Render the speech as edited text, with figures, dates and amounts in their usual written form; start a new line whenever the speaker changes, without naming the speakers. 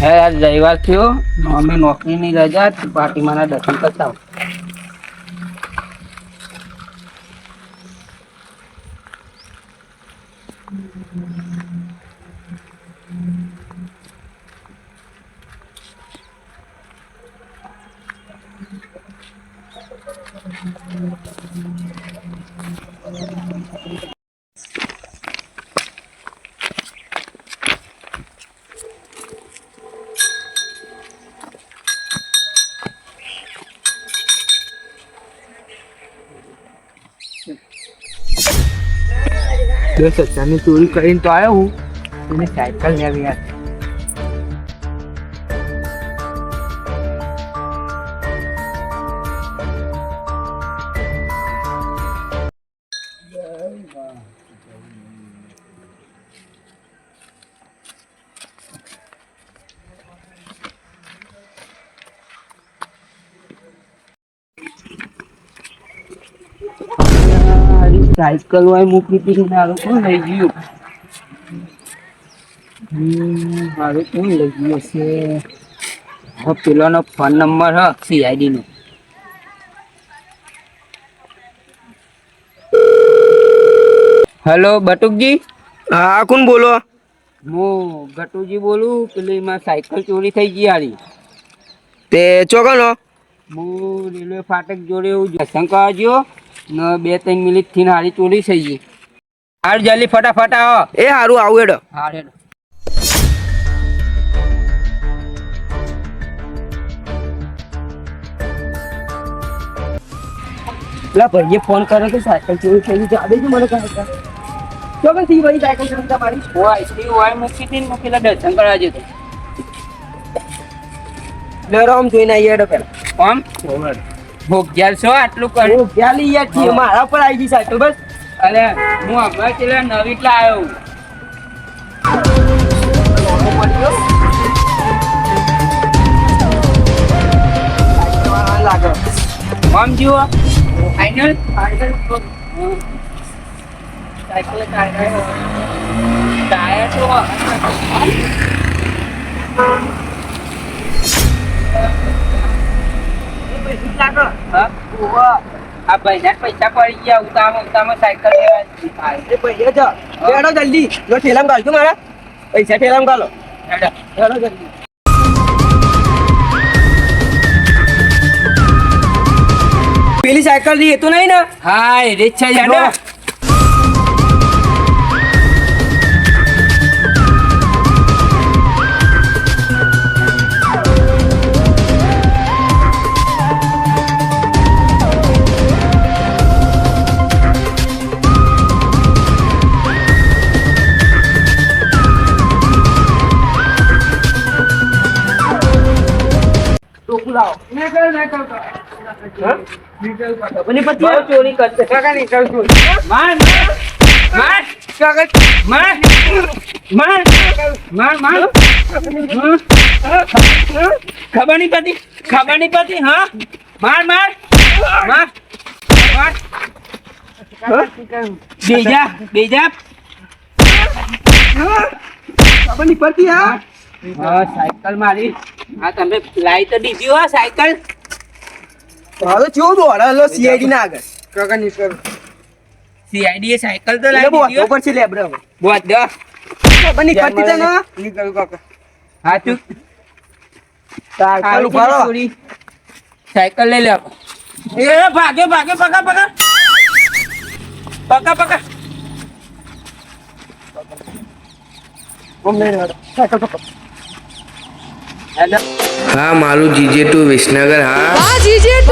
હે આજ રવિવાર થયો, અમે નોકરીની રજા, પાર્ટીમાંના દર્શન કરતા આવો. દસ હજારની ચોરી કરીને તો આવ્યો હું, એને સાયકલ લેવી યાર. સાયકલ હોય મૂકી દીધી, મારું કોણ લઈ ગયું? મારું કોણ લઈ ગયું છે? પેલાનો ફોન નંબર હ CID નો. હેલો બટુકજી.
હા, કોણ બોલો?
હું ગટુજી બોલું. પેલી માં સાયકલ ચોરી થઈ ગઈ હારી.
તે ચોકનો
હું રેલવે ફાટક જોડે એવું દર્શન કરવા ગયો ને 2-3 મિનિટ થી હારી ચોરી થઈ ગઈ. હાર જલ્દી ફટાફટ આવો.
એ હારું આવું હેડો.
હા હેડો. પેલા ભાઈએ ફોન કર્યો કે સાયકલ ચોરી થઈ ગઈ. જાડે જ મને કહે તો કે ભાઈ સાયકલ ચોરી તમારી હોય મૂકી હતી ને પેલા દર્શન કરવા જતો.
લરામ જોઈને આવીએ હેડો પેલા.
આમ ભોગ્યા છો આટલું કર્યું?
ક્યાં લઈ યાર છીએ? મારા પર આવી ગઈ સાયકલ બસ.
અરે હું હમણાં પેલા નવી જ લાવ્યો.
લાગે
આમ જુઓ ફાઈનલ સાયકલ ટાયર તો આ ભાઈ પૈસા પડી ગયા. ઉતામાં સાયકલ
હેડો જલ્દી. જો ઠેલામ ગાલજો મારા પૈસા ઠેલામ ગાલો. હેડો જલ્દી. પેલી સાયકલ ની એ તો નહીં ને?
હા એ રીત છે યાર. ચોરી કરશે કાકા નીકળ છું. માર માર કાકા માર માર માર માર ખબર નહીં પડી. હા માર માર માર માર બેજા
ખબર નહીં પડતી.
હા સાયકલ મારી. હા તમે લાઈ તો દીધી હો સાયકલ.
હાલો ચેવું તો હાલો CID ના આગળ કાકા નીકળ.
CID એ સાયકલ તો લાવી દીધી હો.
ઉપર છે લેબડો
બોત દો.
ખબર નહીં પડતી તને. નીકળ કાકા.
હા તું
સાયકલ ઉપાડો.
સાયકલ લઈ લે. એ ભાગે પકા
સાયકલ પકડ.
હા મારું GJ2 વિસનગર. હા
GJ2